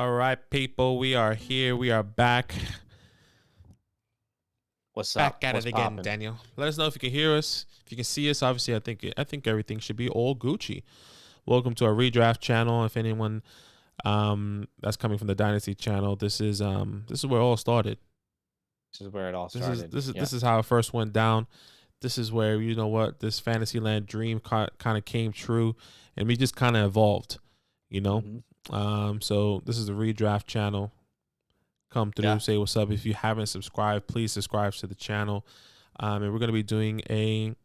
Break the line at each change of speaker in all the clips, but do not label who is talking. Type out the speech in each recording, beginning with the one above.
All right, people, we are here. We are back.
What's
Back
up?
at
What's
it again,
poppin'?
Daniel. Let us know if you can hear us, if you can see us. Obviously, I think everything should be all Gucci. Welcome to our redraft channel. If anyone that's coming from the Dynasty channel, this is where it all started.
This is where it all
This is
started.
this is how it first went down. This is where, you know what, this Fantasyland dream kind of came true, and we just kind of evolved, you know. So this is the redraft channel. Come through, say what's up. If you haven't subscribed, please subscribe to the channel. And we're going to be doing a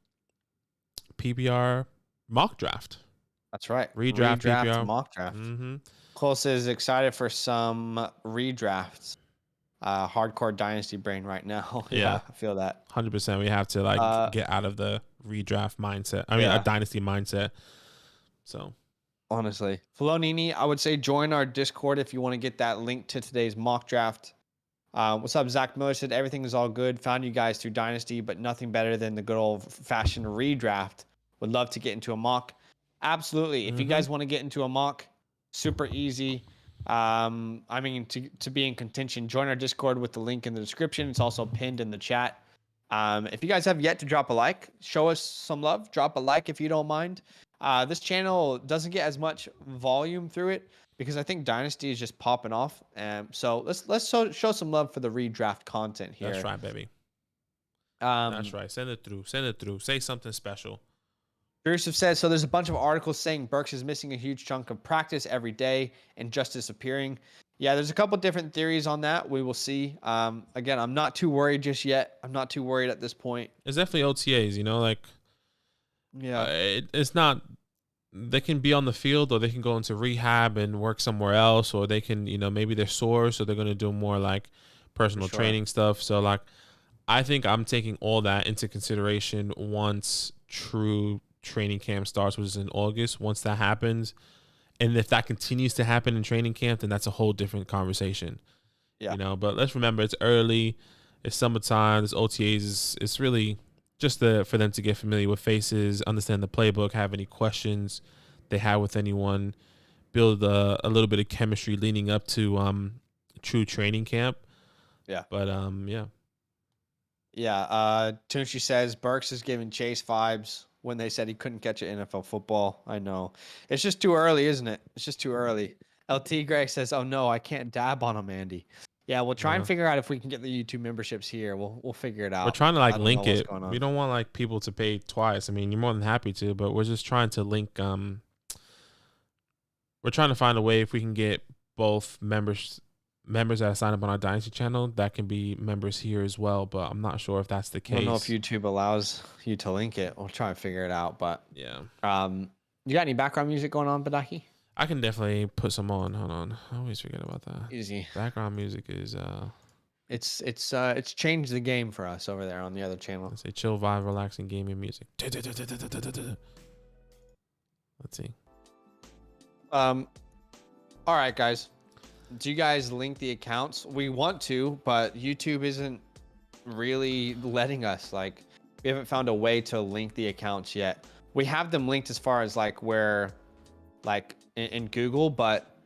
PPR mock draft.
That's right.
Redraft PPR.
Mock draft. Close is excited for some redrafts. Hardcore Dynasty brain right now.
Yeah,
I feel that.
100%. We have to get out of the redraft mindset. I mean, a Dynasty mindset. So.
Honestly, Filonini, I would say join our Discord if you want to get that link to today's mock draft. What's up? Zach Miller said everything is all good. Found you guys through Dynasty, but nothing better than the good old fashioned redraft. Would love to get into a mock. Absolutely. If you guys want to get into a mock, super easy. I mean, to be in contention, join our Discord with the link in the description. It's also pinned in the chat. If you guys have yet to drop a like, show us some love. Drop a like if you don't mind. This channel doesn't get as much volume through it because I think Dynasty is just popping off. So let's show some love for the redraft content here.
That's right, baby. That's right. Send it through. Send it through. Say something special.
Joseph says, so there's a bunch of articles saying Burks is missing a huge chunk of practice every day and just disappearing. Yeah, there's a couple different theories on that. We will see. Again, I'm not too worried just yet. I'm not too worried at this point.
It's definitely OTAs, you know, like, it's not, they can be on the field or they can go into rehab and work somewhere else, or they can, you know, maybe they're sore, so they're going to do more like personal training stuff. So like, I think I'm taking all that into consideration once true training camp starts, which is in August. Once that happens, and if that continues to happen in training camp, then that's a whole different conversation. You know, but let's remember it's early, it's summertime, this OTAs it's really just for them to get familiar with faces, understand the playbook, have any questions they have with anyone, build a little bit of chemistry leading up to true training camp. But
Tunchi says Burks is giving Chase vibes when they said he couldn't catch an NFL football. I know. It's just too early, isn't it? It's just too early. LT Greg says, oh no, I can't dab on him, Andy. Yeah, we'll try and figure out if we can get the YouTube memberships here. We'll figure it out.
We're trying to like link it. We don't want like people to pay twice. I mean, you're more than happy to, but we're just trying to link. We're trying to find a way if we can get both members that sign up on our Dynasty channel that can be members here as well. But I'm not sure if that's the case.
I don't know if YouTube allows you to link it. We'll try and figure it out. But
yeah.
You got any background music going on, Badaki?
I can definitely put some on. Hold on. I always forget about that.
Easy.
Background music is
it's changed the game for us over there on the other channel.
Let's say chill vibe, relaxing gaming music. Let's see.
All right, guys. Do you guys link the accounts? We want to, but YouTube isn't really letting us. Like, we haven't found a way to link the accounts yet. We have them linked as far as like where, like in Google, but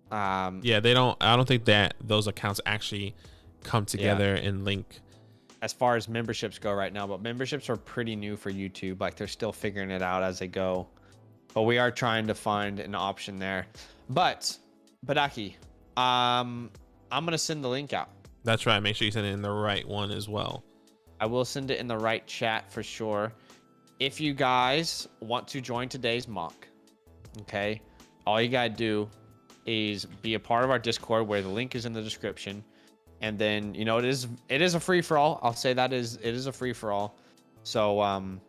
yeah, they don't. I don't think that those accounts actually come together and link.
As far as memberships go right now, but memberships are pretty new for YouTube. Like, they're still figuring it out as they go. But we are trying to find an option there. But Badaki, I'm gonna send the link out.
That's right. Make sure you send it in the right one as well.
I will send it in the right chat for sure. If you guys want to join today's mock, okay, all you gotta do is be a part of our Discord where the link is in the description. And then, you know, it is a free for all. I'll say it is a free for all. So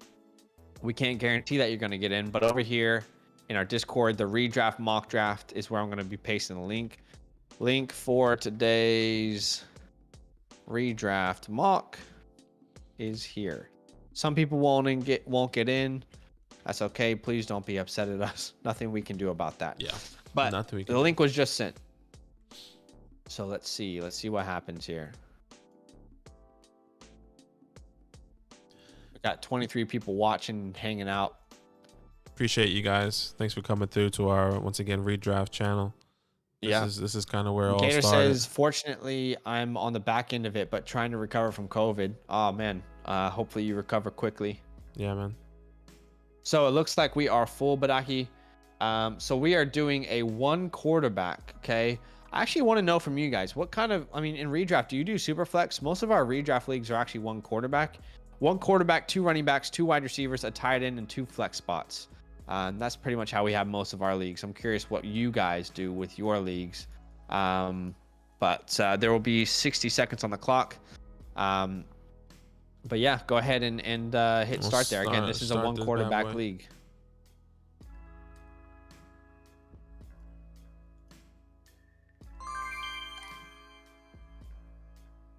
we can't guarantee that you're going to get in, but over here in our Discord, the redraft mock draft is where I'm going to be pasting the link for today's redraft mock is here. Some people won't get in. That's okay. Please don't be upset at us. Nothing we can do about that.
Yeah.
But the link was just sent. So let's see what happens here. We got 23 people watching, hanging out.
Appreciate you guys. Thanks for coming through to our, once again, redraft channel. This is kind of where it all
Gator
started.
says, fortunately, I'm on the back end of it, but trying to recover from COVID. Oh, man. Hopefully you recover quickly.
Yeah, man.
So it looks like we are full, Badaki. So we are doing a 1 quarterback, okay? I actually want to know from you guys, what kind of, I mean, in redraft, do you do super flex? Most of our redraft leagues are actually 1 quarterback. 1 quarterback, 2 running backs, 2 wide receivers, a tight end, and 2 flex spots. And that's pretty much how we have most of our leagues. I'm curious what you guys do with your leagues. But there will be 60 seconds on the clock. But yeah, go ahead and hit start there. Again, this is a 1 quarterback league.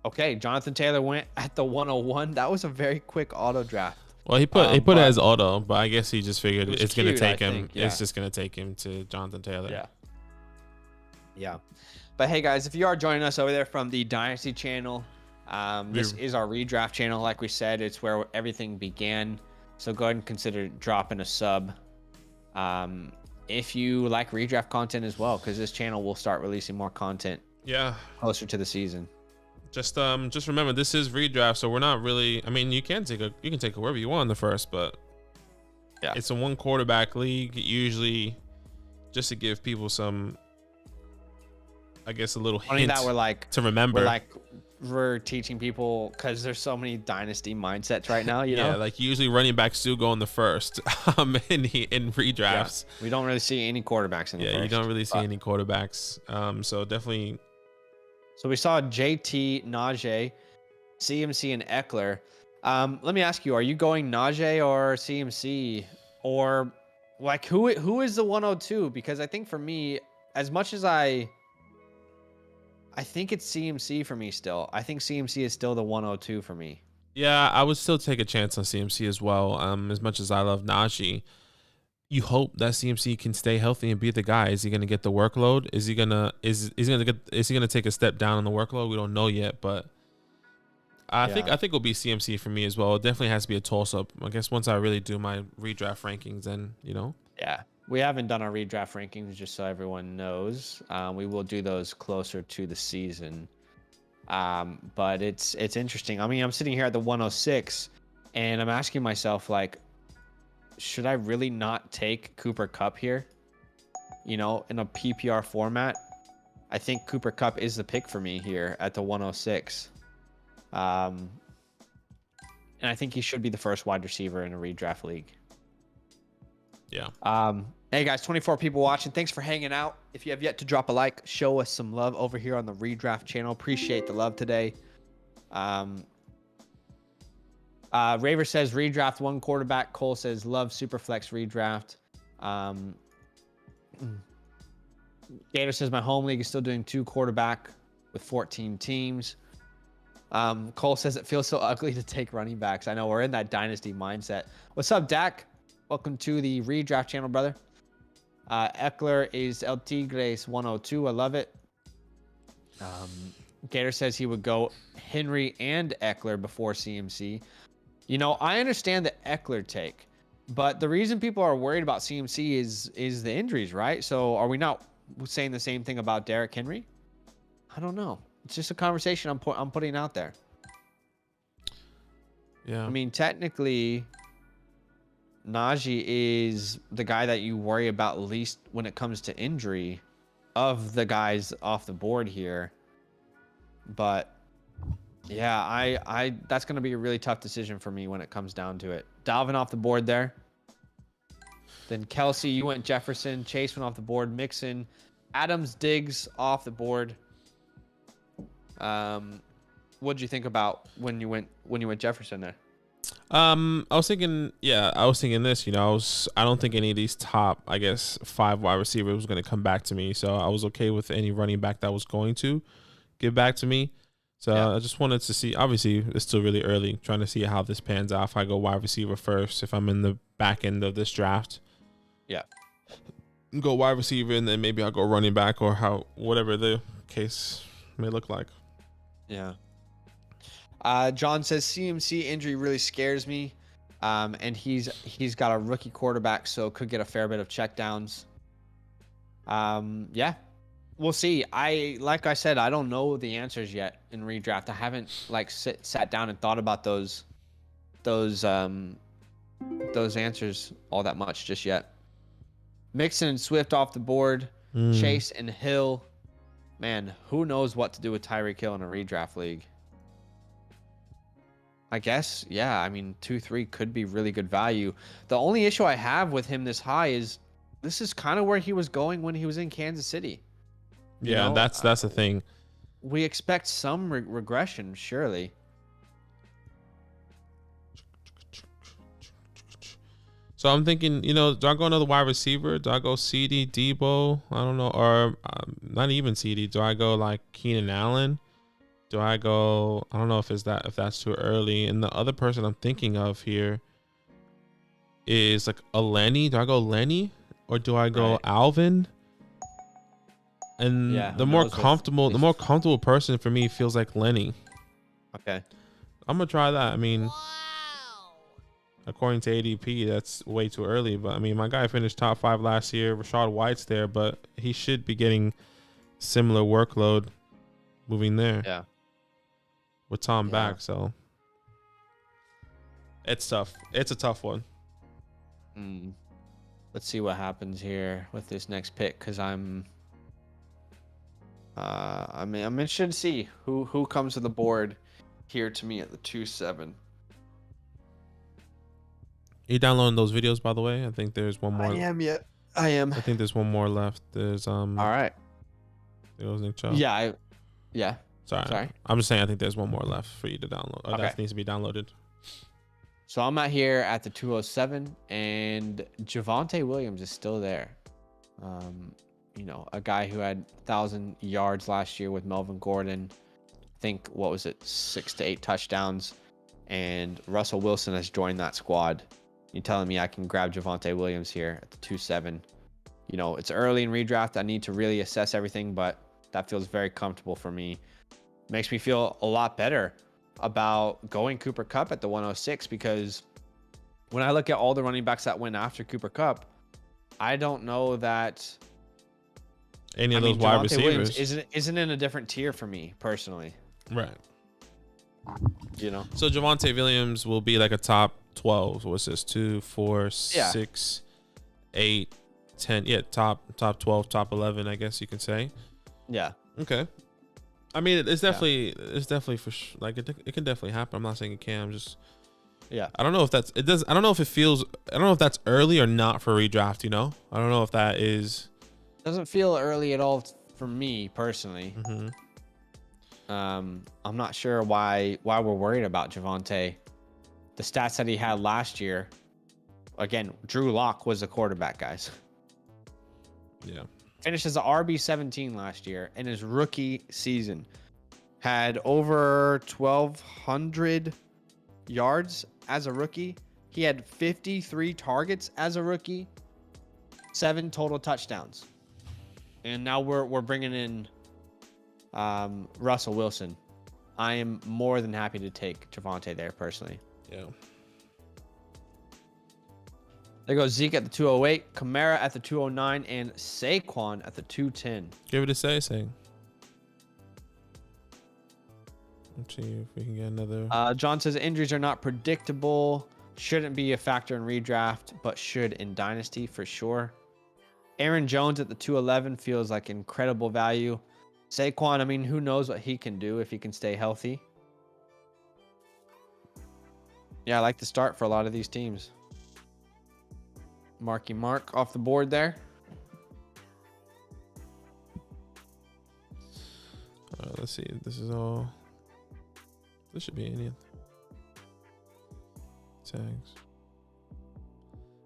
Okay, Jonathan Taylor went at the 101. That was a very quick auto draft.
Well, he put it as auto, but I guess he just figured it's going to take him.
Yeah.
It's just going to take him to Jonathan Taylor.
Yeah. Yeah. But hey, guys, if you are joining us over there from the Dynasty channel, this is our redraft channel. Like we said, it's where everything began. So go ahead and consider dropping a sub. If you like redraft content as well, because this channel will start releasing more content.
Yeah.
Closer to the season.
Just remember, this is redraft, so we're not really. I mean, you can take whoever you want in the first, but yeah, it's a 1 quarterback league. Usually, just to give people some, I guess, a little hint
that we're like
to remember.
We're teaching people because there's so many dynasty mindsets right now. You know,
yeah, like usually running backs do go in the first. In redrafts,
we don't really see any quarterbacks in the first.
Yeah, you don't really see any quarterbacks. So definitely.
So we saw JT, Najee, CMC, and Eckler. Let me ask you: are you going Najee or CMC, or like who is the 102? Because I think for me, as much as I think it's CMC for me still. I think CMC is still the 102 for me.
Yeah, I would still take a chance on CMC as well. As much as I love Najee, you hope that CMC can stay healthy and be the guy. Is he going to get the workload? Is he gonna take a step down on the workload? We don't know yet, but I think it'll be CMC for me as well. It definitely has to be a toss up. I guess once I really do my redraft rankings, then
Yeah, we haven't done our redraft rankings just so everyone knows. We will do those closer to the season. But it's interesting. I mean, I'm sitting here at the 106, and I'm asking myself, like, should I really not take Cooper Kupp here? In a PPR format, I think Cooper Kupp is the pick for me here at the 106. And I think he should be the first wide receiver in a redraft league.
Yeah.
Hey guys, 24 people watching. Thanks for hanging out. If you have yet to drop a like, show us some love over here on the redraft channel. Appreciate the love today. Raver says redraft 1 quarterback. Cole says love Superflex redraft. Gator says my home league is still doing 2 quarterback with 14 teams. Cole says it feels so ugly to take running backs. I know we're in that dynasty mindset. What's up, Dak? Welcome to the redraft channel, brother. Eckler is El Tigres 102. I love it. Gator says he would go Henry and Eckler before CMC. I understand the Eckler take, but the reason people are worried about CMC is the injuries, right? So are we not saying the same thing about Derrick Henry? I don't know. It's just a conversation I'm putting out there.
Yeah.
I mean, technically, Najee is the guy that you worry about least when it comes to injury of the guys off the board here. But yeah, I that's going to be a really tough decision for me when it comes down to it. Dalvin off the board there. Then Kelsey, you went Jefferson. Chase went off the board. Mixon. Adams, Diggs off the board. What'd you think about when you went Jefferson there?
I was thinking this, I don't think any of these top, I guess, 5 wide receivers was going to come back to me. So I was okay with any running back that was going to give back to me. So yeah. I just wanted to see, obviously it's still really early, trying to see how this pans out. If I go wide receiver first, if I'm in the back end of this draft,
yeah,
go wide receiver, and then maybe I'll go running back, or whatever the case may look like.
Yeah. John says CMC injury really scares me. And he's got a rookie quarterback, so could get a fair bit of checkdowns. Yeah. We'll see. Like I said, I don't know the answers yet in redraft. I haven't like sat down and thought about those answers all that much just yet. Mixon and Swift off the board. Chase and Hill. Man, who knows what to do with Tyreek Hill in a redraft league? I guess, yeah. I mean, 2-3 could be really good value. The only issue I have with him this high is this is kind of where he was going when he was in Kansas City.
Yeah, that's the thing.
We expect some regression, surely.
So I'm thinking, do I go another wide receiver? Do I go CD, Debo? I don't know, or not even CD. Do I go like Keenan Allen? Do I go? I don't know if that's too early. And the other person I'm thinking of here is like a Lenny. Do I go Lenny or do I go Alvin? And the more comfortable person for me feels like Lenny.
Okay.
I'm gonna try that. I mean, according to ADP, that's way too early. But I mean, my guy finished top 5 last year. Rashad White's there, but he should be getting similar workload moving there.
Yeah.
With Tom back, so it's tough. It's a tough one.
Let's see what happens here with this next pick, because I'm interested to see who comes to the board here to me at the 2-7.
You downloading those videos, by the way? I think there's one more.
I am.
I think there's one more left. There's
All right.
There was Nick Chubb.
Yeah.
Sorry. I'm just saying I think there's one more left for you to download.
Okay.
That needs to be downloaded.
So I'm out here at the 207, and Javonte Williams is still there. A guy who had 1,000 yards last year with Melvin Gordon. I think, 6 to 8 touchdowns. And Russell Wilson has joined that squad. You're telling me I can grab Javonte Williams here at the 2-7. It's early in redraft. I need to really assess everything, but that feels very comfortable for me. Makes me feel a lot better about going Cooper Kupp at the 106, because when I look at all the running backs that went after Cooper Kupp, I don't know that
any of those wide receivers
isn't in a different tier for me personally.
Right.
So
Javonte Williams will be like a top 12. What's this? 2, 4, 6, 8, 10. Yeah, top 12, top 11, I guess you can say.
Yeah.
Okay. I mean, it's definitely for like it can definitely happen. I'm not saying it can. I'm just I don't know if that's it does. I don't know if it feels. I don't know if that's early or not for redraft. I don't know if that is.
Doesn't feel early at all for me personally.
Mm-hmm.
I'm not sure why we're worried about Javonte. The stats that he had last year. Again, Drew Lock was the quarterback, guys.
Yeah.
Finished as an RB17 last year in his rookie season. Had over 1,200 yards as a rookie. He had 53 targets as a rookie. 7 total touchdowns. And now we're bringing in Russell Wilson. I am more than happy to take Javonte there personally.
Yeah.
There goes Zeke at the 208, Kamara at the 209, and Saquon at the 210.
Give it a say. Let's see if we can get another.
John says injuries are not predictable. Shouldn't be a factor in redraft, but should in Dynasty for sure. Aaron Jones at the 211 feels like incredible value. Saquon, I mean, who knows what he can do if he can stay healthy. Yeah, I like the start for a lot of these teams. Marky Mark off the board there.
Let's see. This should be any tags.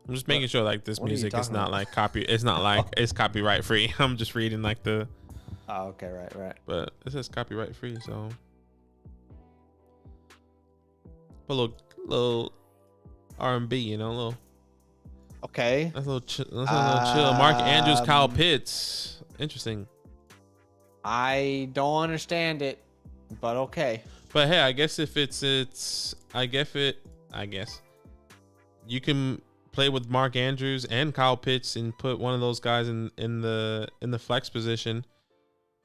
I'm just making sure like this music is not like it's not like it's copyright free. I'm just reading like the.
Oh, okay, right.
But it says copyright free, so. But a little R&B, a little.
Okay.
That's a little chill. Mark Andrews, Kyle Pitts. Interesting.
I don't understand it, but okay.
But hey, I guess if I guess you can play with Mark Andrews and Kyle Pitts and put one of those guys in the flex position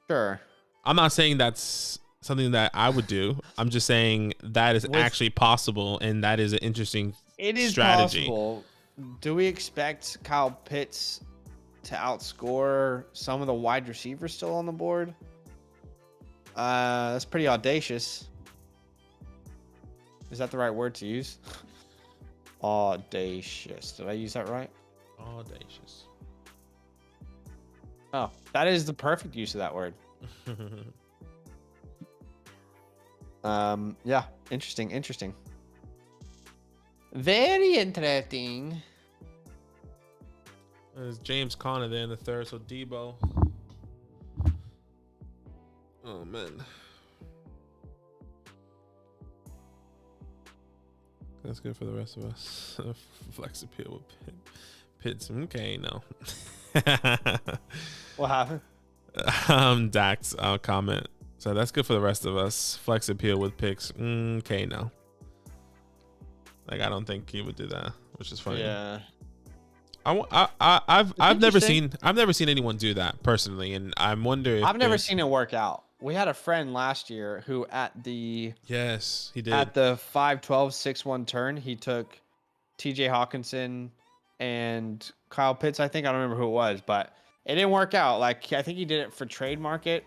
Sure.
I'm not saying that's something that I would do. I'm just saying that is actually possible, and that is an interesting strategy.
Possible. Do we expect Kyle Pitts to outscore some of the wide receivers still on the board? That's pretty audacious. Is that the right word to use? Audacious. Did I use that right?
Audacious.
Oh, that is the perfect use of that word. Yeah, interesting. Very interesting.
There's James Conner there in the third, so Debo. Oh man, that's good for the rest of us. Flex appeal with Pitts. Okay, no.
What happened?
Dax comment. So that's good for the rest of us. Flex appeal with picks. Okay, no. Like I don't think he would do that, which is funny.
Yeah.
I've never seen anyone do that personally, and I'm wondering.
I've never seen it work out. We had a friend last year who
he did
at the 5-12 6-1 turn, he took TJ Hawkinson and Kyle Pitts. I think I don't remember who it was, but it didn't work out. Like I think he did it for trade market,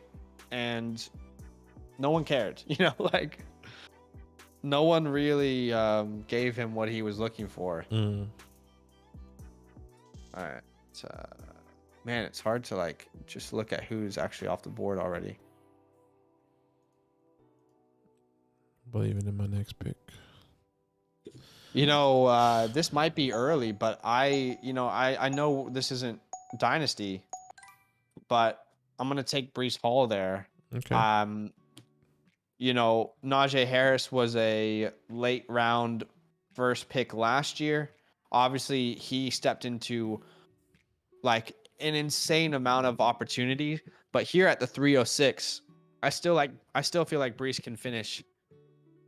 and no one cared. Like no one really gave him what he was looking for. All right, man, it's hard to like just look at who's actually off the board already.
Believing in my next pick.
This might be early, but I know this isn't Dynasty, but I'm gonna take Breece Hall there.
Okay.
Najee Harris was a late round first pick last year. Obviously, he stepped into like an insane amount of opportunity, but here at the 306, I still feel like Breece can finish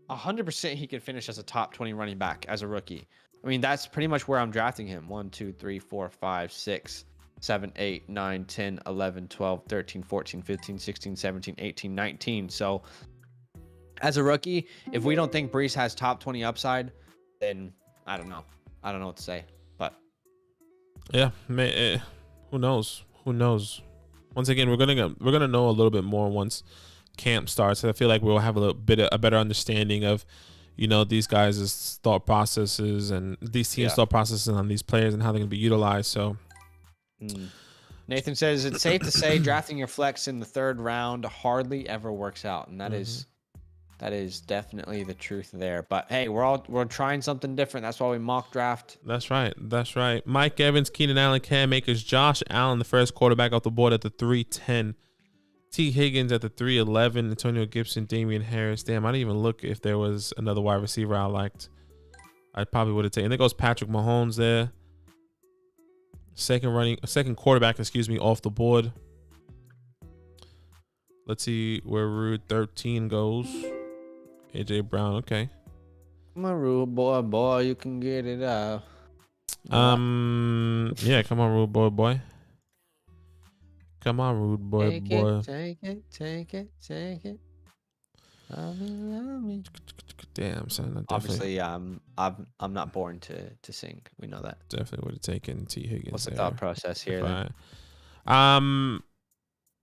100%. He can finish as a top 20 running back as a rookie. I mean, that's pretty much where I'm drafting him. 1, 2, 3, 4, 5, 6, 7, 8, 9, 10, 11, 12, 13, 14, 15, 16, 17, 18, 19. So as a rookie, if we don't think Breece has top 20 upside, then I don't know. I don't know what to say, but
yeah, who knows? Once again, we're gonna know a little bit more once camp starts. I feel like we'll have a better understanding of, these guys' thought processes and these teams' thought processes on these players and how they're gonna be utilized. So,
Nathan says it's safe to say drafting your flex in the third round hardly ever works out, and that is definitely the truth there. But hey, we're trying something different. That's why we mock draft.
That's right. Mike Evans, Keenan Allen, Cam Akers, Josh Allen, the first quarterback off the board at the 310. T. Higgins at the 311. Antonio Gibson, Damian Harris. Damn, I didn't even look if there was another wide receiver I liked. I probably would have taken. There goes Patrick Mahomes there. Second quarterback, off the board. Let's see where Rude 13 goes. AJ Brown, okay.
Come on, Rude boy, you can get it out.
Yeah, come on, Rude boy. Come on, Rude boy.
Take it. Love me.
Damn, son.
Obviously, I'm not born to sing. We know that.
Definitely would have taken T. Higgins.
What's the thought process here?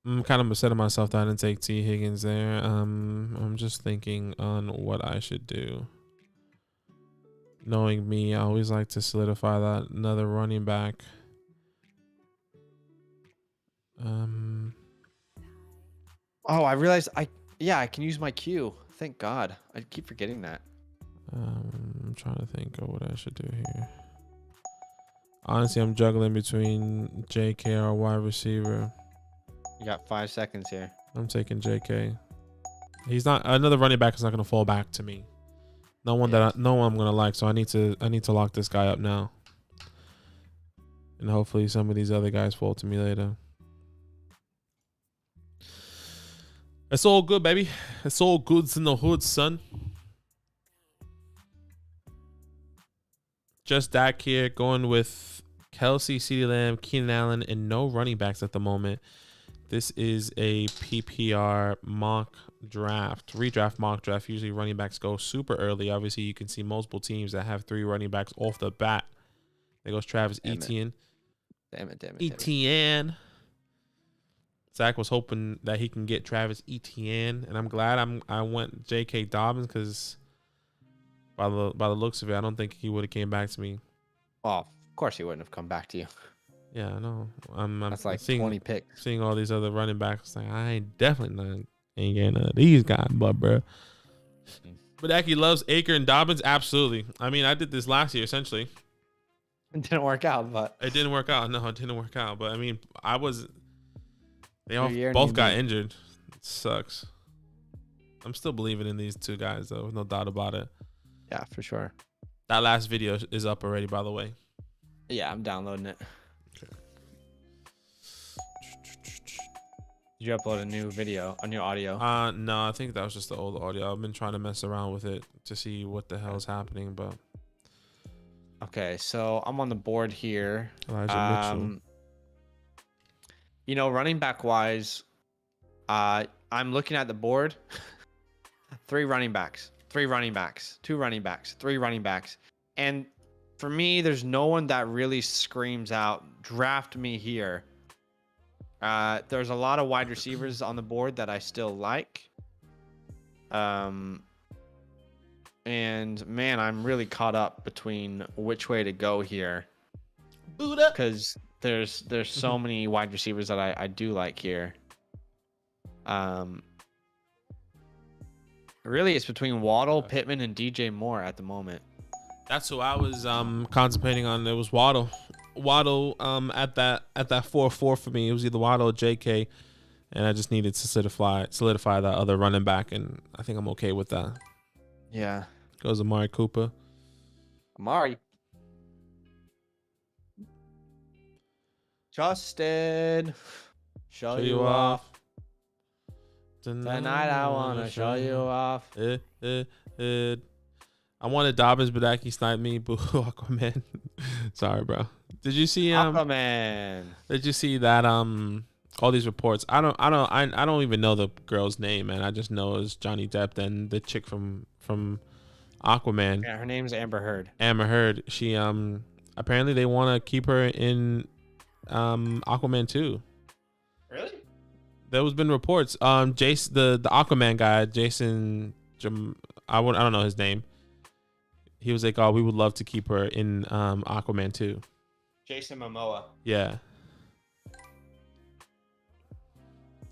I'm kind of upset at myself that I didn't take T. Higgins there. I'm just thinking on what I should do. Knowing me, I always like to solidify that another running back.
Oh, I realized I can use my Q. Thank God. I keep forgetting that.
I'm trying to think of what I should do here. Honestly, I'm juggling between JK or wide receiver.
You got 5 seconds here.
I'm taking JK. He's not another running back is not going to fall back to me. No one I'm going to like, so I need to lock this guy up now. And hopefully some of these other guys fall to me later. It's all good, baby. It's all goods in the hood, son. Just Dak here, going with Kelsey, CeeDee Lamb, Keenan Allen, and no running backs at the moment. This is a PPR mock draft, redraft mock draft. Usually running backs go super early. Obviously, you can see multiple teams that have 3 running backs off the bat. There goes Travis Etienne.
Damn it.
Etienne. Zach was hoping that he can get Travis Etienne, and I'm glad I went J.K. Dobbins because by the looks of it, I don't think he would have came back to me.
Well, of course he wouldn't have come back to you.
Yeah, I know. I'm
That's like
seeing,
20 picks.
Seeing all these other running backs, like I ain't definitely ain't getting none of these guys, bro. But Aki loves Aker and Dobbins. Absolutely. I mean, I did this last year essentially.
It didn't work out, but
it didn't work out. No, it didn't work out. But I mean, they all both got injured. It sucks. I'm still believing in these 2 guys though, no doubt about it.
Yeah, for sure.
That last video is up already, by the way.
Yeah, I'm downloading it.
Okay.
Did you upload a new video, a new audio?
No, I think that was just the old audio. I've been trying to mess around with it to see what the hell is happening, but.
Okay, so I'm on the board here.
Elijah Mitchell.
You know, running back wise, I'm looking at the board. 3 running backs, 2 running backs, 3 running backs. And for me, there's no one that really screams out, draft me here. There's a lot of wide receivers on the board that I still like. And man, I'm really caught up between which way to go here.
Buddha.
Because there's so many wide receivers that I do like here. Really, it's between Waddle, Pittman, and DJ Moore at the moment.
That's who I was contemplating on. It was Waddle. Waddle at that 4-4 for me. It was either Waddle or JK, and I just needed to solidify that other running back, and I think I'm okay with that.
Yeah.
Goes Amari Cooper.
Amari. Justin. Show you off. Tonight I wanna show you off.
I wanted Dobbins, but Aki sniped me. Boo, Aquaman. Sorry, bro. Did you see
Aquaman?
Did you see that all these reports? I don't even know the girl's name, man. I just know it's Johnny Depp and the chick from Aquaman.
Yeah, her name's Amber Heard.
Amber Heard. She apparently they want to keep her in Aquaman 2.
Really?
There was been reports. Jason, the Aquaman guy, Jason, I don't know his name. He was like, "Oh, we would love to keep her in Aquaman 2."
Jason Momoa.
Yeah.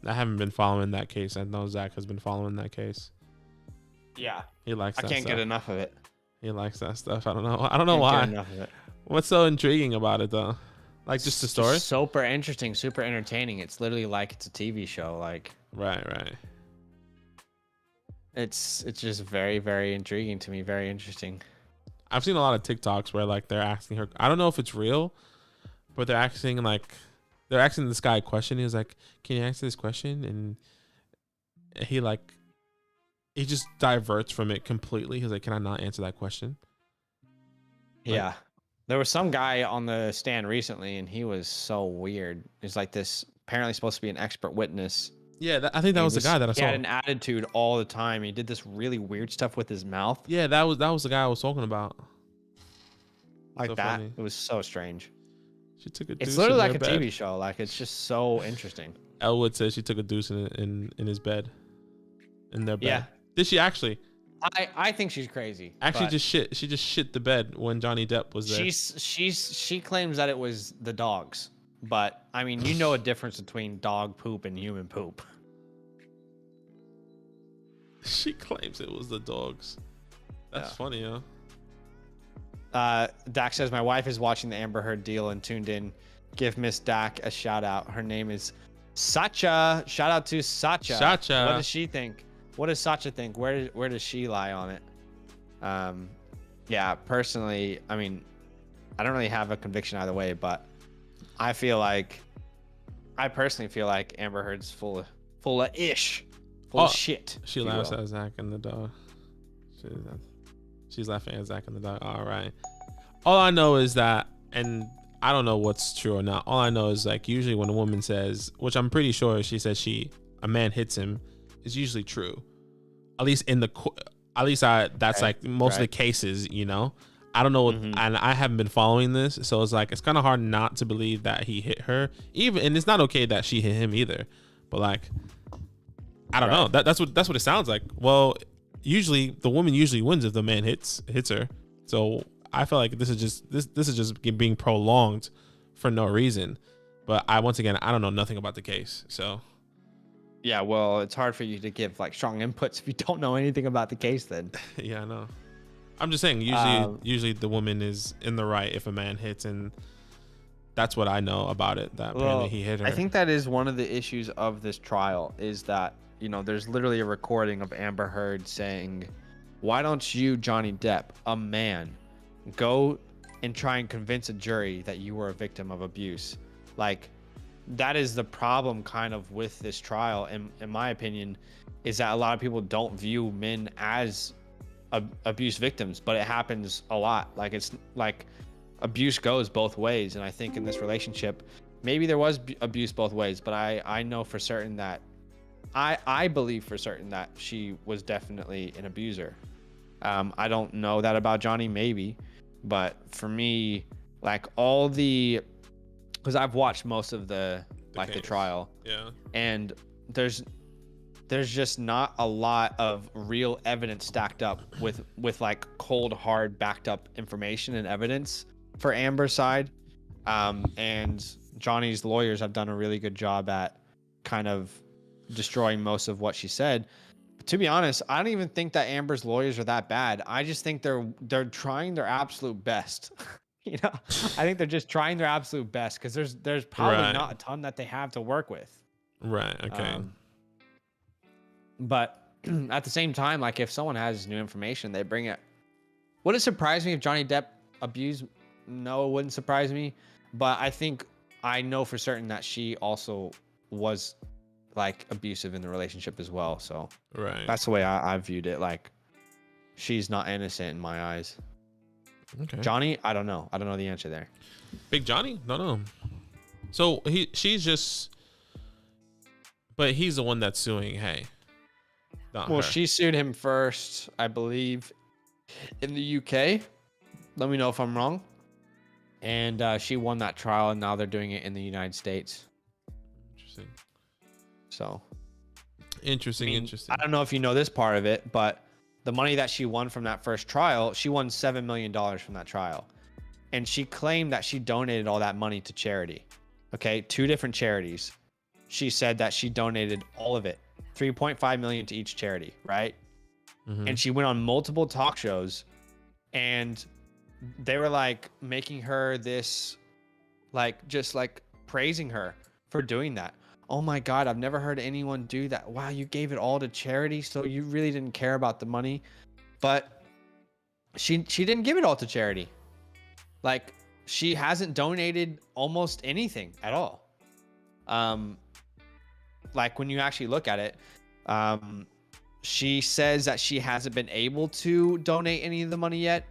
I haven't been following that case. I know Zach has been following that case.
Yeah.
He likes that
I can't
stuff.
get enough of it.
He likes that stuff. I don't know why.
Get enough of it.
What's so intriguing about it though? Like just the story?
Just super interesting, super entertaining. It's literally like it's a TV show. Like
Right.
It's just very, very intriguing to me. Very interesting.
I've seen a lot of TikToks where like they're asking her. I don't know if it's real, but they're asking this guy a question. He was like, "Can you answer this question?" And he just diverts from it completely. He's like, "Can I not answer that question?"
Yeah. There was some guy on the stand recently, and he was so weird. He's like this, apparently supposed to be an expert witness.
Yeah, I think that was the guy that I saw.
He had an attitude all the time. He did this really weird stuff with his mouth.
Yeah, that was the guy I was talking about.
Like
so
that.
Funny.
It was so strange.
She took a deuce.
It's literally
in
like a
bed.
TV show. Like it's just so interesting.
Elwood says she took a deuce in his bed. In their bed.
Yeah.
Did she actually?
I think she's crazy.
Actually, she just shit the bed when Johnny Depp was there.
She claims that it was the dogs, but I mean, you know a difference between dog poop and human poop.
She claims it was the dogs. That's funny, huh?
Dak says my wife is watching the Amber Heard deal and tuned in. Give Miss Dak a shout out. Her name is Sacha. Shout out to Sacha.
Sacha.
What does she think? What does Sacha think? Where does she lie on it? Yeah, personally, I mean, I don't really have a conviction either way, but I personally feel like Amber Heard's full of shit.
She laughs at Zach and the dog. She's laughing at Zach and the dog. All right. All I know is that, and I don't know what's true or not. All I know is like usually when a woman says, which I'm pretty sure she says a man hits him, is usually true. At least that's like most of the cases, you know. I don't know what, and I haven't been following this, so it's like it's kind of hard not to believe that he hit her. And it's not okay that she hit him either. But like, I don't know. That's what it sounds like. Well, usually the woman usually wins if the man hits her. So I feel like this is just being prolonged for no reason. But once again, I don't know nothing about the case. So
yeah, well, it's hard for you to give like strong inputs if you don't know anything about the case. Then
yeah, I know. I'm just saying usually the woman is in the right if a man hits, and that's what I know about it. That apparently he hit her.
I think that is one of the issues of this trial is that, you know, there's literally a recording of Amber Heard saying, "Why don't you, Johnny Depp, a man, go and try and convince a jury that you were a victim of abuse?" Like, that is the problem kind of with this trial, in my opinion, is that a lot of people don't view men as abuse victims, but it happens a lot. Like, it's like abuse goes both ways, and I think in this relationship, maybe there was abuse both ways, but I know for certain that I believe for certain that she was definitely an abuser. I don't know that about Johnny, maybe, but for me, like because I've watched most of the trial,
yeah,
and there's just not a lot of real evidence stacked up with like cold hard backed up information and evidence for Amber's side, and Johnny's lawyers have done a really good job at kind of destroying most of what she said. But to be honest, I don't even think that Amber's lawyers are that bad. I just think they're trying their absolute best. You know, I think they're just trying their absolute best because there's probably not a ton that they have to work with.
Right. Okay.
But at the same time, like if someone has new information, they bring it. Would it surprise me if Johnny Depp abused? No, it wouldn't surprise me. But I know for certain that she also was like abusive in the relationship as well. So that's the way I viewed it. Like, she's not innocent in my eyes.
Okay.
Johnny, I don't know. I don't know the answer there.
Big Johnny? No. So she's just, but he's the one that's suing. Hey.
Well, she sued him first, I believe, in the UK. Let me know if I'm wrong. And she won that trial, and now they're doing it in the United States.
Interesting.
So.
Interesting.
I don't know if you know this part of it, but the money that she won from that first trial, she won $7 million from that trial. And she claimed that she donated all that money to charity. Okay, 2 different charities. She said that she donated all of it, $3.5 million to each charity, right? Mm-hmm. And she went on multiple talk shows, and they were like making her this, like, just like praising her for doing that. Oh my God, I've never heard anyone do that. Wow, you gave it all to charity, so you really didn't care about the money. But she didn't give it all to charity. Like, she hasn't donated almost anything at all. Like, when you actually look at it, she says that she hasn't been able to donate any of the money yet.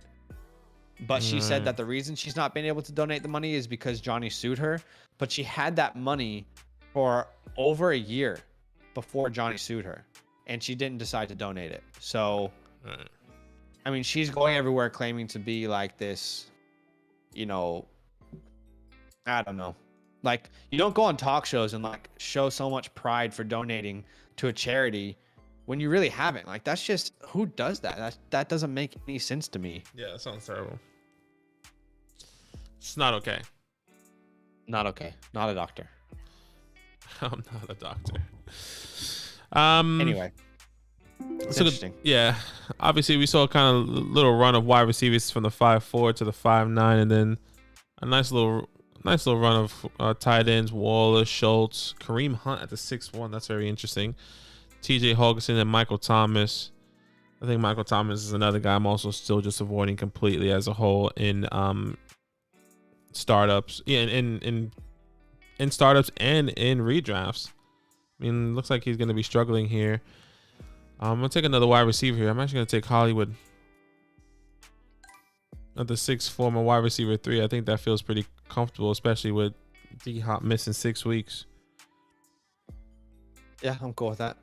But she said that the reason she's not been able to donate the money is because Johnny sued her. But she had that money for over a year before Johnny sued her, and she didn't decide to donate it. So, I mean, she's going everywhere claiming to be like this, you know, I don't know. Like, you don't go on talk shows and like show so much pride for donating to a charity when you really haven't. Like, that's just, who does that? That doesn't make any sense to me.
Yeah, that sounds terrible. It's not okay.
Not okay. Not a doctor.
I'm not a doctor.
Anyway, it's interesting.
Yeah, obviously we saw a kind of little run of wide receivers from the 5'4" to the 5'9", and then a nice little run of tight ends: Wallace, Schultz, Kareem Hunt at the 6'1". That's very interesting. T.J. Hawkinson and Michael Thomas. I think Michael Thomas is another guy I'm also still just avoiding completely as a whole in startups. Yeah, in startups and in redrafts. I mean, looks like he's going to be struggling here. I'm going to take another wide receiver here. I'm actually going to take Hollywood at the 6'4", wide receiver 3. I think that feels pretty comfortable, especially with D Hop missing 6 weeks.
Yeah, I'm cool with that.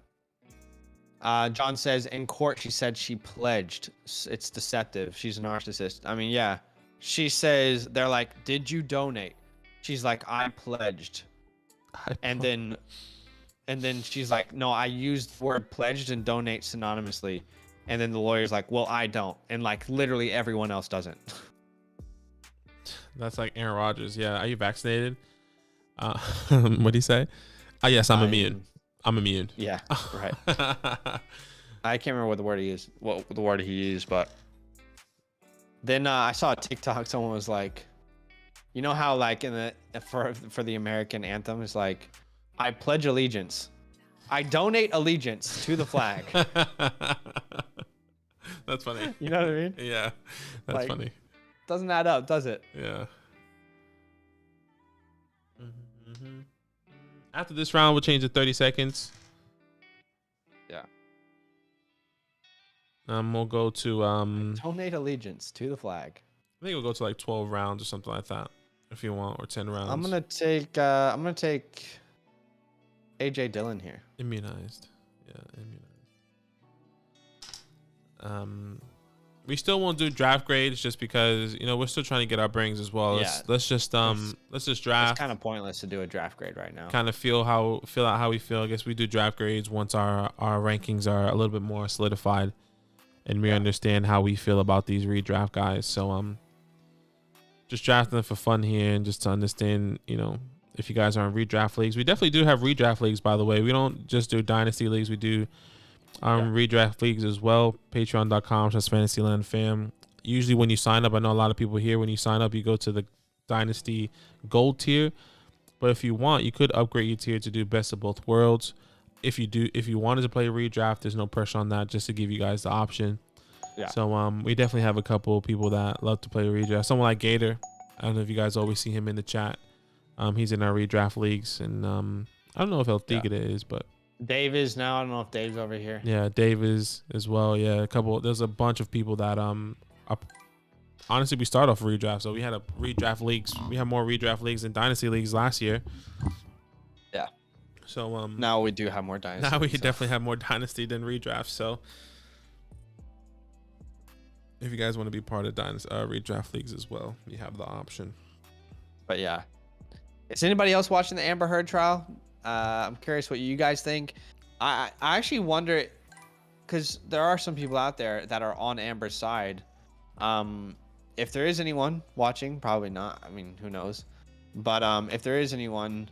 John says in court she said she pledged. It's deceptive. She's a narcissist. I mean, yeah. She says they're like, "Did you donate?" She's like, "I pledged." And then she's like, "No, I used the word pledged and donate synonymously." And then the lawyer's like, "Well, I don't." And like literally everyone else doesn't.
That's like Aaron Rodgers. Yeah. Are you vaccinated? What'd he say? Oh, yes, I'm immune. I'm immune.
Yeah, right. I can't remember what the word he used, but then I saw a TikTok. Someone was like, you know how like in the for the American anthem is like, "I pledge allegiance. I donate allegiance to the flag."
That's funny.
You know what I mean?
Yeah, that's
like,
funny.
Doesn't add up, does it?
Yeah. Mm-hmm. After this round, we'll change to 30 seconds.
Yeah.
We'll go to
donate allegiance to the flag.
I think we'll go to like 12 rounds or something like that, if you want, or 10 rounds.
I'm gonna take AJ Dillon here.
Immunized. Yeah, immunized. We still won't do draft grades just because, you know, we're still trying to get our brings as well. Let's just draft.
It's kind of pointless to do a draft grade right now.
Kind of feel out how we feel. I guess we do draft grades once our rankings are a little bit more solidified and we understand how we feel about these redraft guys. So just drafting them for fun here and just to understand, you know, if you guys are in redraft leagues. We definitely do have redraft leagues, by the way. We don't just do dynasty leagues. We do redraft leagues as well. Patreon.com/fantasylandfam. Usually when you sign up, I know a lot of people here, when you sign up, you go to the dynasty gold tier. But if you want, you could upgrade your tier to do best of both worlds. If you wanted to play redraft, there's no pressure on that, just to give you guys the option. Yeah. So we definitely have a couple of people that love to play redraft. Someone like Gator. I don't know if you guys always see him in the chat. He's in our redraft leagues, and I don't know if El Tigre is, but
Dave is now. I don't know if Dave's over here.
Yeah, Dave is as well. Yeah, there's a bunch of people that honestly, we start off redraft. So we had redraft leagues. We had more redraft leagues than dynasty leagues last year.
Yeah.
So
now we do have more dynasty.
Now we definitely have more dynasty than redraft. So if you guys want to be part of redraft leagues as well, you have the option.
But yeah, is anybody else watching the Amber Heard trial? I'm curious what you guys think. I actually wonder, because there are some people out there that are on Amber's side. If there is anyone watching, probably not. I mean, who knows? But if there is anyone,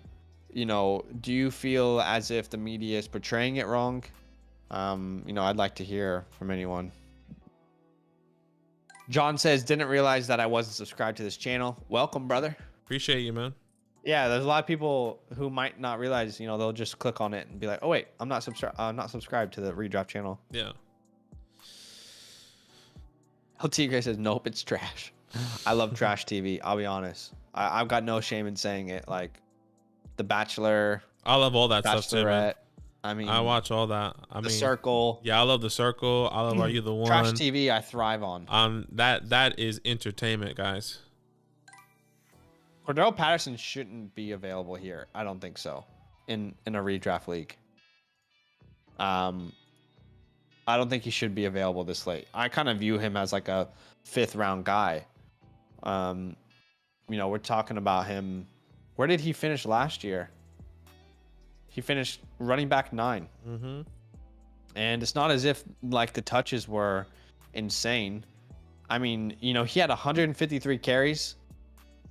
you know, do you feel as if the media is portraying it wrong? You know, I'd like to hear from anyone. John says, didn't realize that I wasn't subscribed to this channel. Welcome, brother.
Appreciate you, man.
Yeah, there's a lot of people who might not realize, you know, they'll just click on it and be like, "Oh wait, I'm not subscribed to the redraft channel."
Yeah.
El Tigre says, "Nope, it's trash." I love trash TV. I'll be honest. I've got no shame in saying it. Like, The Bachelor.
I love all that stuff too, man.
I mean,
I watch all that.
The Circle.
Yeah, I love The Circle. I love Are You the One?
Trash TV, I thrive on.
That is entertainment, guys.
Cordell Patterson shouldn't be available here. I don't think so. In a redraft league. I don't think he should be available this late. I kind of view him as like a 5th round guy. You know, we're talking about him. Where did he finish last year? He finished running back 9.
Mm-hmm.
And it's not as if like the touches were insane. I mean, you know, he had 153 carries.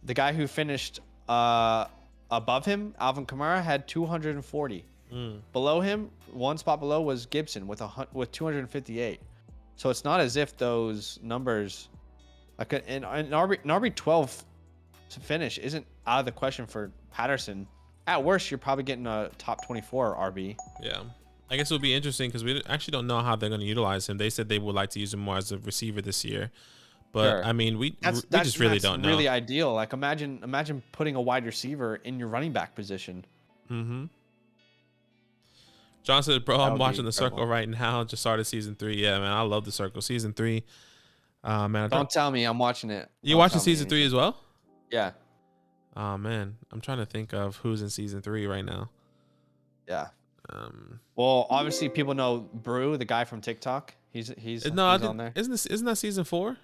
The guy who finished above him, Alvin Kamara, had 240. Below him, one spot below was Gibson with 258. So it's not as if those numbers, like an RB12 to finish, isn't out of the question for Patterson. At worst, you're probably getting a top 24 RB.
Yeah. I guess it'll be interesting because we actually don't know how they're going to utilize him. They said they would like to use him more as a receiver this year. But
sure.
I mean, we just really don't know.
Really ideal. Like imagine putting a wide receiver in your running back position.
Mm-hmm. John said, "Bro, I'm watching The Circle right now. Just started season 3. Yeah, man, I love The Circle. Season 3. Man,
don't tell me I'm watching it.
You watching season 3 as well?
Yeah.
Oh man, I'm trying to think of who's in season 3 right now.
Yeah.
Um,
Well, obviously people know Brew, the guy from TikTok. He's on there.
Isn't that season 4?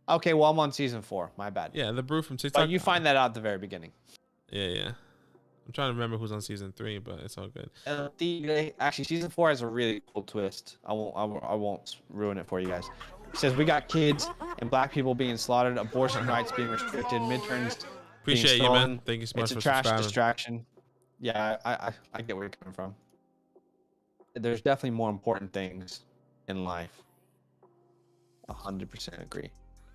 Okay, well I'm on season 4. My bad.
Yeah, the brew from TikTok.
But you find that out at the very beginning.
Yeah. I'm trying to remember who's on season 3, but it's all good.
Actually, season 4 has a really cool twist. I won't ruin it for you guys. It says we got kids and black people being slaughtered, abortion rights being restricted, midterms
Appreciate
being
you,
stolen.
man. Thank you so much
It's a
for
trash
subscribing.
distraction. Yeah, I get where you're coming from. There's definitely more important things in life. 100% agree.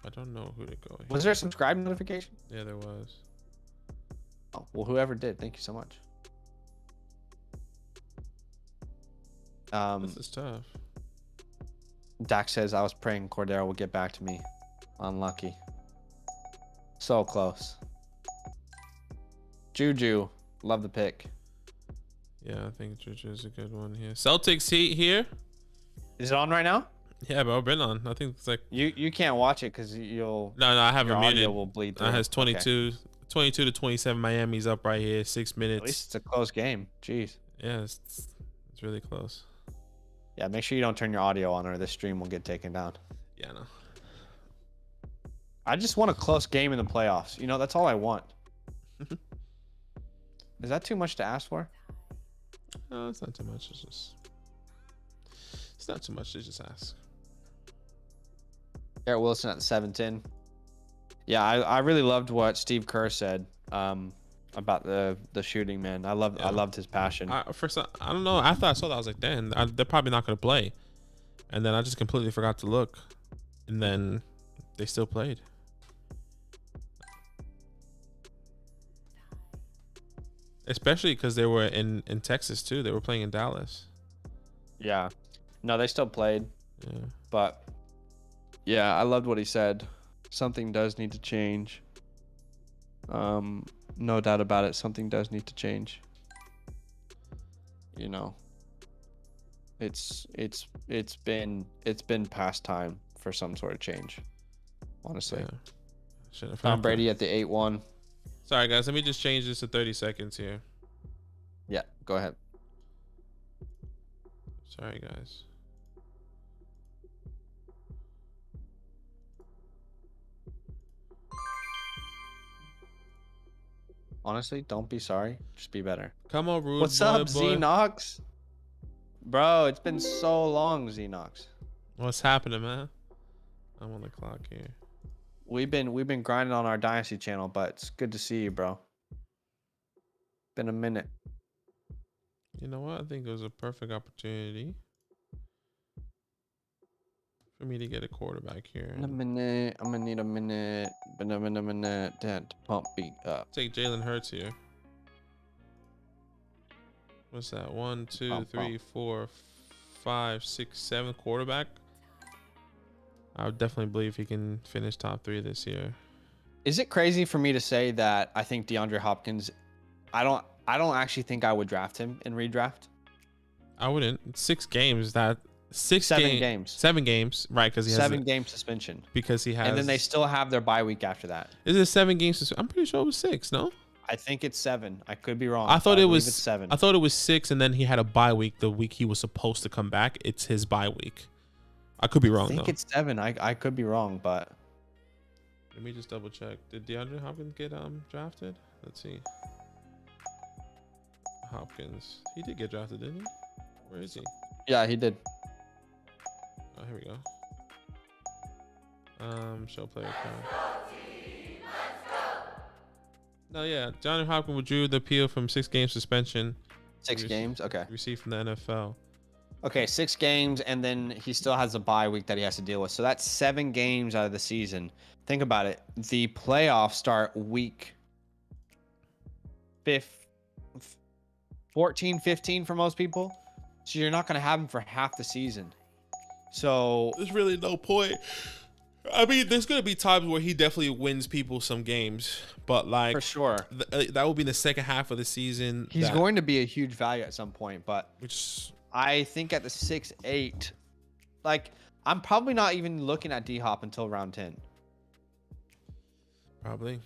I don't know who to go.
Was there a subscribe notification?
Yeah, there was.
Oh, well, whoever did, thank you so much.
This is tough.
Dak says, I was praying Cordero will get back to me. Unlucky. So close. Juju, love the pick.
Yeah, I think Juju is a good one here. Celtics Heat here.
Is it on right now?
Yeah, bro, been on. I think it's like
you can't watch it because you'll.
No, I have
your
it muted.
audio will bleed through.
It has 22 to 27. Miami's up right here. 6 minutes.
At least it's a close game. Jeez.
Yeah, it's really close.
Yeah, make sure you don't turn your audio on or this stream will get taken down.
Yeah, no.
I just want a close game in the playoffs. You know, that's all I want. Is that too much to ask for?
No, it's not too much. It's not too much to just ask.
Garrett Wilson at the 7-10. Yeah, I really loved what Steve Kerr said about the shooting, man. I loved his passion.
First, I don't know. After I saw that, I was like, damn, they're probably not going to play. And then I just completely forgot to look. And then they still played. Especially because they were in Texas, too. They were playing in Dallas.
Yeah. No, they still played.
Yeah.
But, yeah, I loved what he said. Something does need to change. No doubt about it. Something does need to change. You know, it's been past time for some sort of change. Honestly.
Yeah.
Tom Brady at the 8-1.
Sorry, guys. Let me just change this to 30 seconds here.
Yeah, go ahead.
Sorry, guys.
Honestly, don't be sorry. Just be better.
Come on, rude
What's
boy,
up,
boy.
Xenox? Bro, it's been so long, Xenox.
What's happening, man? I'm on the clock here.
We've been grinding on our Dynasty channel, but it's good to see you, bro. Been a minute.
You know what? I think it was a perfect opportunity for me to get a quarterback here.
In a minute. I'm gonna need a minute. Been a minute to pump beat up.
Take Jalen Hurts here. What's that? 1, 2, 3, 4, 5, 6, 7 quarterback. I would definitely believe he can finish top 3 this year.
Is it crazy for me to say that I think DeAndre Hopkins? I don't actually think I would draft him in redraft.
I wouldn't. 6 games. That
7 games.
7 games, right? Because he has
7-game suspension.
Because he has.
And then they still have their bye week after that.
Is it 7 games? I'm pretty sure it was 6. No.
I think it's 7. I could be wrong.
I thought it was
7.
I thought it was 6, and then he had a bye week. The week he was supposed to come back, it's his bye week. I could be wrong.
I think it's 7. I could be wrong, but
let me just double check. Did DeAndre Hopkins get drafted? Let's see. Hopkins, he did get drafted, didn't he? Where is he?
Yeah, he did.
Oh, here we go. Show player card. No, yeah, DeAndre Hopkins withdrew the appeal from 6-game suspension.
6 games. Okay.
Received from the NFL.
Okay, 6 games, and then he still has a bye week that he has to deal with. So that's 7 games out of the season. Think about it. The playoffs start week 14, 15 for most people. So you're not going to have him for half the season. So
there's really no point. I mean, there's going to be times where he definitely wins people some games, but like
for sure,
that will be in the second half of the season.
He's going to be a huge value at some point, but
which
I think at the 6-8, like I'm probably not even looking at D-Hop until round 10.
Probably.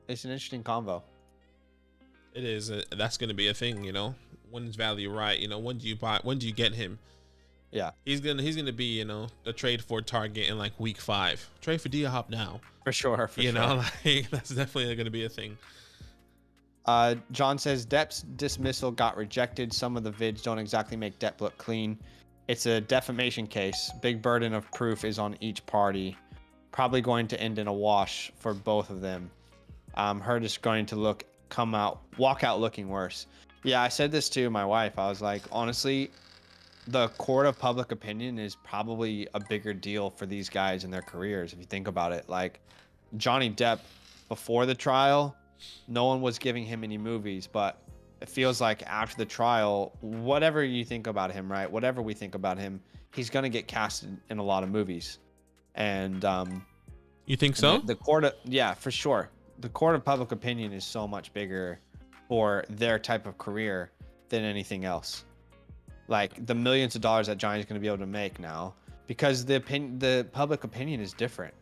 It's an interesting convo.
It is. That's going to be a thing, you know. When's value right? You know, when do you buy? When do you get him?
Yeah,
he's gonna be, you know, the trade for target in like week 5. Trade for D-Hop now.
for sure.
You know, like that's definitely gonna be a thing.
John says Depp's dismissal got rejected. Some of the vids don't exactly make Depp look clean. It's a defamation case. Big burden of proof is on each party. Probably going to end in a wash for both of them. Her just going to walk out looking worse. Yeah, I said this to my wife. I was like, honestly, the court of public opinion is probably a bigger deal for these guys in their careers. If you think about it, like Johnny Depp before the trial, no one was giving him any movies, but it feels like after the trial, whatever you think about him, right? Whatever we think about him, he's going to get casted in a lot of movies. And
you think so?
The court of, yeah, for sure. The court of public opinion is so much bigger for their type of career than anything else. Like the millions of dollars that Johnny's going to be able to make now, because the public opinion is different.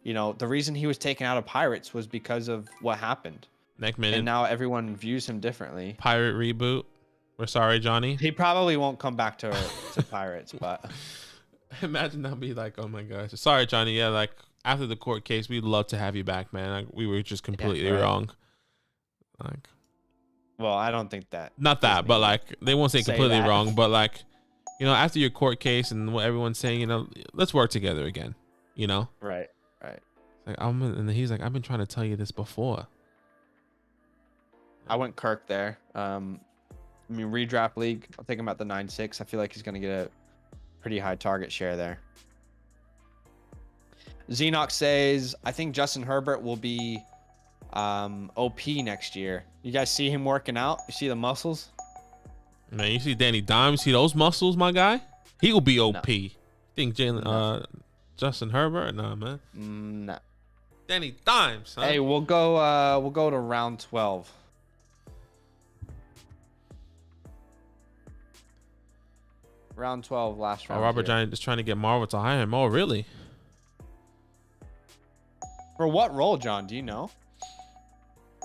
You know, the reason he was taken out of Pirates was because of what happened. And now everyone views him differently.
Pirate reboot. We're sorry, Johnny.
He probably won't come back to Pirates, but
imagine that'll be like, oh my gosh, sorry, Johnny. Yeah, like after the court case, we'd love to have you back, man. Like, we were just completely wrong. Like,
well, I don't think that.
Not that, but like they won't say completely wrong, but like, you know, after your court case and what everyone's saying, you know, let's work together again. You know.
Right.
Like and he's like, I've been trying to tell you this before.
I went Kirk there. I mean, redraft league, I'll take him at the 9-6. I feel like he's going to get a pretty high target share there. Xenox says, I think Justin Herbert will be OP next year. You guys see him working out? You see the muscles?
Man, you see Danny Dimes? See those muscles, my guy? He will be OP. No. Think Justin Herbert? Nah, man.
No.
Danny Dimes. Huh?
Hey, we'll go to round 12. Round 12, last round.
Robert Giant is trying to get Marvel to hire him. Oh, really?
For what role, John? Do you know?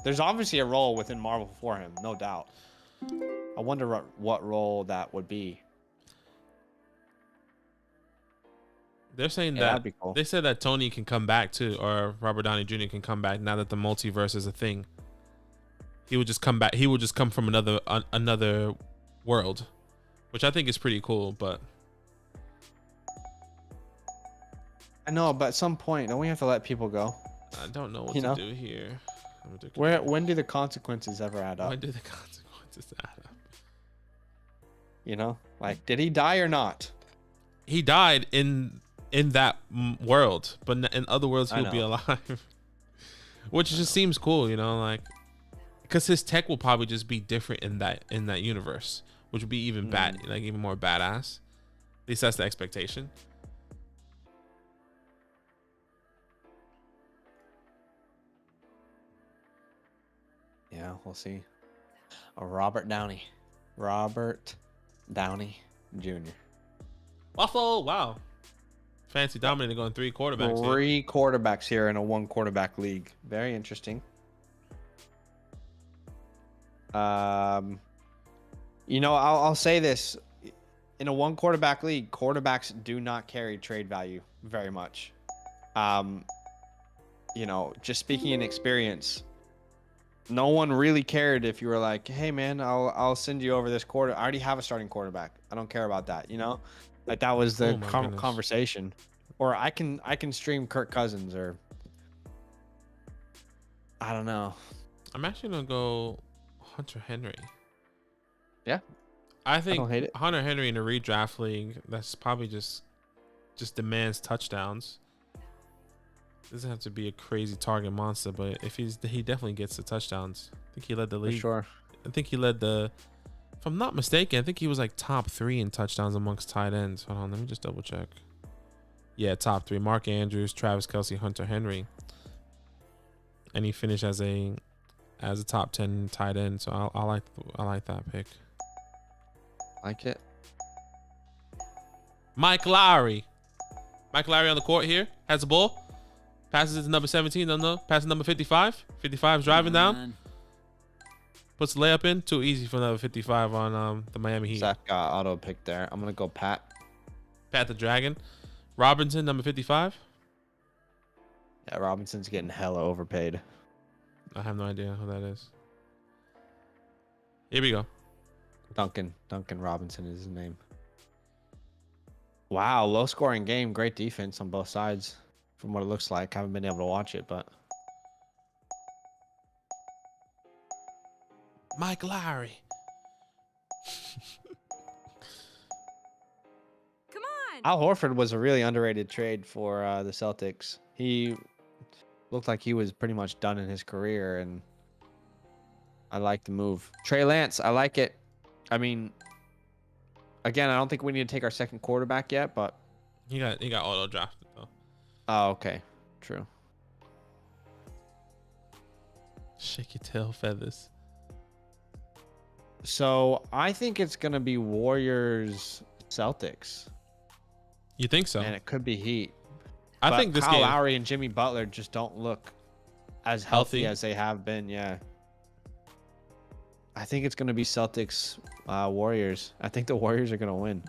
There's obviously a role within Marvel for him, no doubt. I wonder what role that would be.
They're saying that'd be cool. They said that Tony can come back too, or Robert Downey Jr. can come back now that the multiverse is a thing. He would just come back. He would just come from another world, which I think is pretty cool. But
I know, but at some point, don't we have to let people go?
I don't know what to do here.
When do the consequences ever add up?
When do the consequences add up?
You know, like, did he die or not?
He died in that world, but in other worlds he'll be alive. Which just seems cool, you know, like, because his tech will probably just be different in that universe, which would be even even more badass. At least that's the expectation.
Yeah, we'll see. Robert Downey Jr.
Buffalo, wow. Fancy dominating going 3 quarterbacks.
3 quarterbacks here in a 1 quarterback league. Very interesting. You know, I'll say this. In a 1 quarterback league, quarterbacks do not carry trade value very much. You know, just speaking in experience, no one really cared if you were like, hey man, I'll send you over this quarter. I already have a starting quarterback. I don't care about that, you know? Like that was the conversation. Or I can stream Kirk Cousins, or I don't know.
I'm actually gonna go Hunter Henry.
Yeah.
I think don't hate it. Hunter Henry in a redraft league, that's probably just demands touchdowns. Doesn't have to be a crazy target monster, but if he definitely gets the touchdowns. I think he led the league.
For sure.
I think he led if I'm not mistaken, I think he was like top 3 in touchdowns amongst tight ends. Hold on, let me just double check. Yeah, top 3. Mark Andrews, Travis Kelce, Hunter Henry. And he finished as a top 10 tight end. So I like that pick.
Like it.
Mike Lowry. Mike Lowry on the court here. Has the ball. Passes it to number 17. No. Passes number 55. 55 is driving down. Puts the layup in. Too easy for number 55 on the Miami Heat.
Zach got auto pick there. I'm gonna go Pat.
Pat the Dragon. Robinson, number 55.
Yeah, Robinson's getting hella overpaid.
I have no idea who that is. Here we go.
Duncan Robinson is his name. Wow, low scoring game. Great defense on both sides from what it looks like. Haven't been able to watch it, but.
Mike Lowry.
Come on.
Al Horford was a really underrated trade for the Celtics. He looked like he was pretty much done in his career, and I like the move. Trey Lance, I like it. I mean, again, I don't think we need to take our second quarterback yet, but
He got auto drafted though.
oh, okay, true.
Shake your tail feathers.
So I think it's gonna be Warriors Celtics,
You think so?
and it could be Heat.
I
But
think this
Kyle
game.
Lowry and Jimmy Butler just don't look as healthy
Healthy?
as they have been. Yeah. I think it's going to be Celtics Warriors. I think the Warriors are going to win.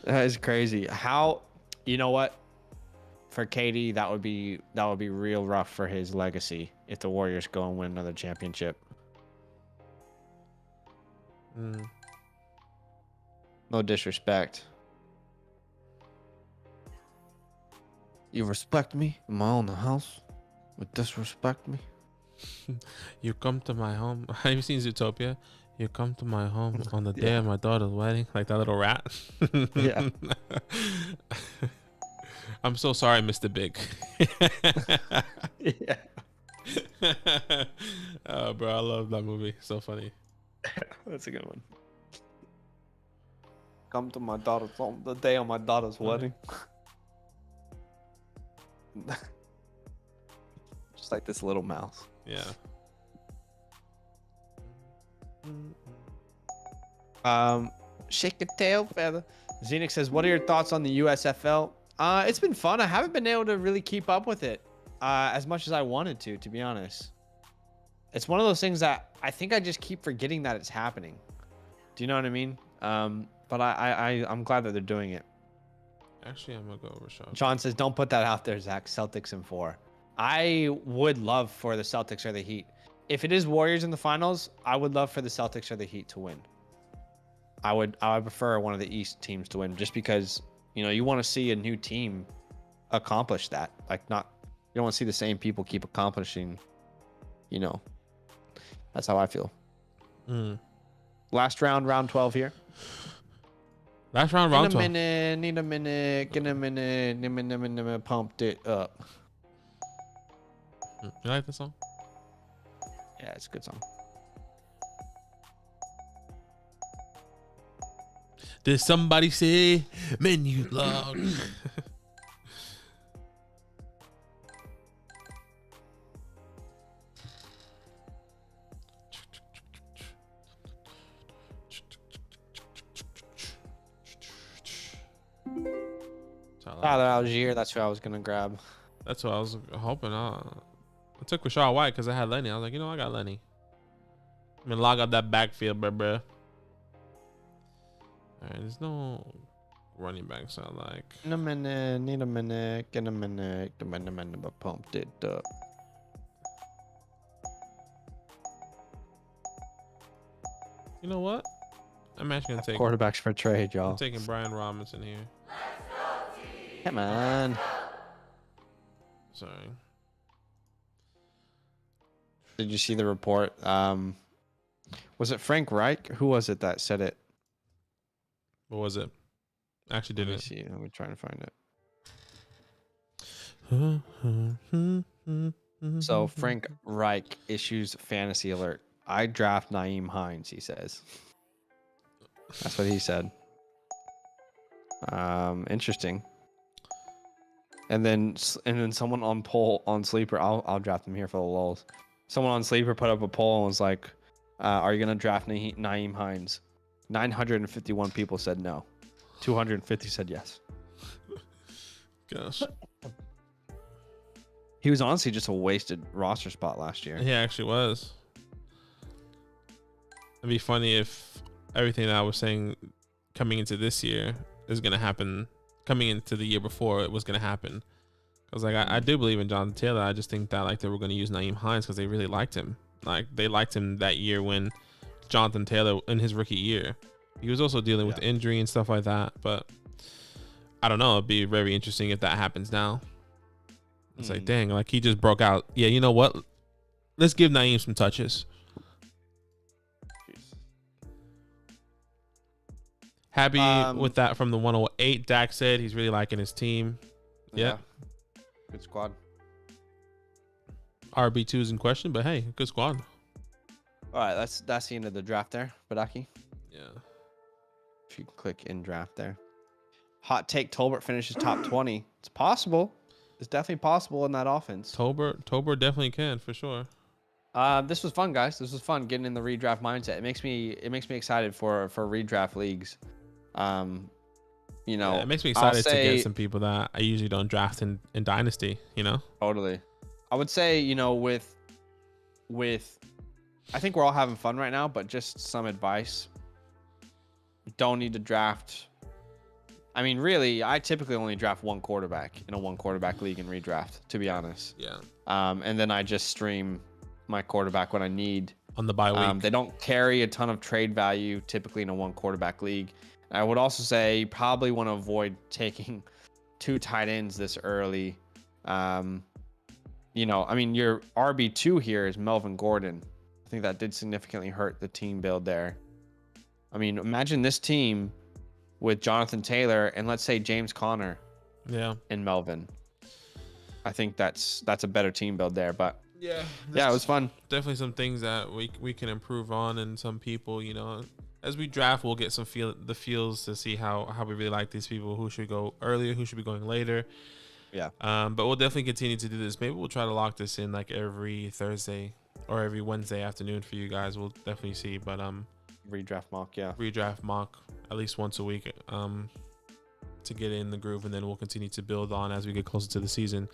That is crazy. How, you know what? For KD, that would be real rough for his legacy if the Warriors go and win another championship.
Mm.
No disrespect. You respect me in my own house, but disrespect me.
You come to my home. Have you seen Zootopia? You come to my home on the day
Yeah.
of my daughter's wedding, like that little rat.
Yeah.
I'm so sorry, Mr. Big.
Yeah.
Oh, bro, I love that movie. So funny.
That's a good one. Come to my daughter's home the day of my daughter's wedding. Just like this little mouse.
Yeah.
Shake your tail feather. Xenix says, what are your thoughts on the USFL? It's been fun. I haven't been able to really keep up with it as much as I wanted to be honest. It's one of those things that I think I just keep forgetting that it's happening. Do you know what I mean? But I'm glad that they're doing it.
Actually, I'm gonna go over Sean.
John says, don't put that out there, Zach. Celtics in 4. I would love for the Celtics or the Heat. If it is Warriors in the finals, I would love for the Celtics or the Heat to win. I would prefer one of the East teams to win, just because, you know, you want to see a new team accomplish that. Like, you don't want to see the same people keep accomplishing, you know. That's how I feel.
Mm.
Last round, round 12 here.
Last round, round 12.
Need a minute, pumped it up.
You like this song?
Yeah, it's a good song.
Did somebody say menu log?
Tyler Algier, that's who I was gonna grab.
That's what I was hoping. I took Rashad White because I had Lenny. I was like, you know, I got Lenny. I'm gonna log out that backfield, bro. All right, there's no running backs I like.
Need a minute, get a minute, but pumped it up.
You know what? I'm actually gonna take.
Quarterbacks for trade,
I'm
y'all.
taking Brian Robinson here.
Come on.
Sorry.
Did you see the report? Was it Frank Reich? Who was it that said it?
What was it? I actually
Let me
didn't.
see. Let me try to find it. So Frank Reich issues fantasy alert. I draft Naeem Hines, he says. That's what he said. Interesting. And then someone on Sleeper, I'll draft him here for the lulz. Someone on Sleeper put up a poll and was like, "Are you gonna draft Naeem Hines?" 951 people said no. 250 said yes.
Gosh.
He was honestly just a wasted roster spot last year.
He actually was. It'd be funny if everything that I was saying coming into this year is going to happen coming into the year before it was going to happen. Because like I do believe in Jonathan Taylor. I just think that like they were going to use Nyheim Hines because they really liked him. Like they liked him that year when Jonathan Taylor in his rookie year. He was also dealing with injury and stuff like that. But I don't know. It'd be very interesting if that happens now. It's like, dang, like he just broke out. Yeah, you know what? Let's give Nyheim some touches. Happy with that from the 108. Dak said he's really liking his team. Yeah.
Good squad.
RB2 is in question, but hey, good squad.
All right, that's the end of the draft there, Badaki.
Yeah.
If you click in draft there. Hot take, Tolbert finishes top 20. It's possible. It's definitely possible in that offense.
Tolbert definitely can, for sure.
This was fun, guys. This was fun getting in the redraft mindset. It makes me excited for redraft leagues. You know,
it makes me excited to get some people that I usually don't draft in Dynasty, you know?
Totally. I would say, you know, with I think we're all having fun right now, but just some advice. You don't need to draft. I mean, really, I typically only draft one quarterback in a one quarterback league in redraft, to be honest.
Yeah.
And then I just stream my quarterback when I need.
On the bye week.
They don't carry a ton of trade value typically in a one quarterback league. I would also say you probably want to avoid taking 2 tight ends this early. You know, I mean, your RB2 here is Melvin Gordon. I think that did significantly hurt the team build there. I mean, imagine this team with Jonathan Taylor and let's say James Conner.
Yeah.
And Melvin. I think that's a better team build there, but
yeah,
it was fun.
Definitely some things that we can improve on, and some people, you know, as we draft, we'll get some feels to see how we really like these people, who should go earlier, who should be going later.
Yeah.
But we'll definitely continue to do this. Maybe we'll try to lock this in like every Thursday or every Wednesday afternoon for you guys. We'll definitely see. But
redraft mock, yeah.
Redraft mock at least once a week. To get in the groove, and then we'll continue to build on as we get closer to the season.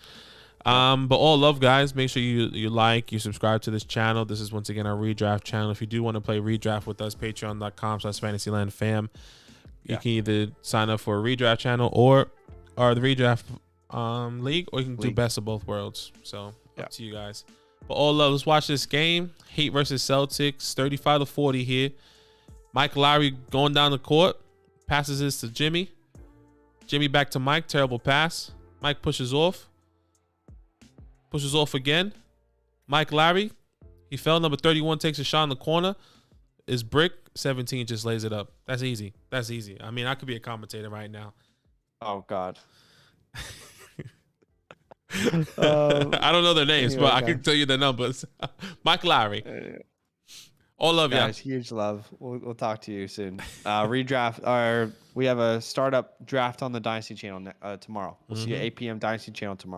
But all love, guys. Make sure you like, you subscribe to this channel. This is once again our redraft channel. If you do want to play redraft with us, patreon.com/fantasylandfam. You can either sign up for a redraft channel or the redraft league, or you can do best of both worlds. So up to you guys. But all love. Let's watch this game. Heat versus Celtics, 35-40 here. Mike Lowry going down the court, passes this to Jimmy. Jimmy back to Mike. Terrible pass. Mike pushes off. Pushes off again. Mike Larry. He fell. Number 31 takes a shot in the corner. Is brick. 17 just lays it up. That's easy. That's easy. I mean, I could be a commentator right now.
Oh, God.
I don't know their names, but I can tell you the numbers. Mike Larry. All love,
guys. Huge love. We'll talk to you soon. Redraft. We have a startup draft on the Dynasty channel tomorrow. We'll see you at 8 p.m. Dynasty channel tomorrow.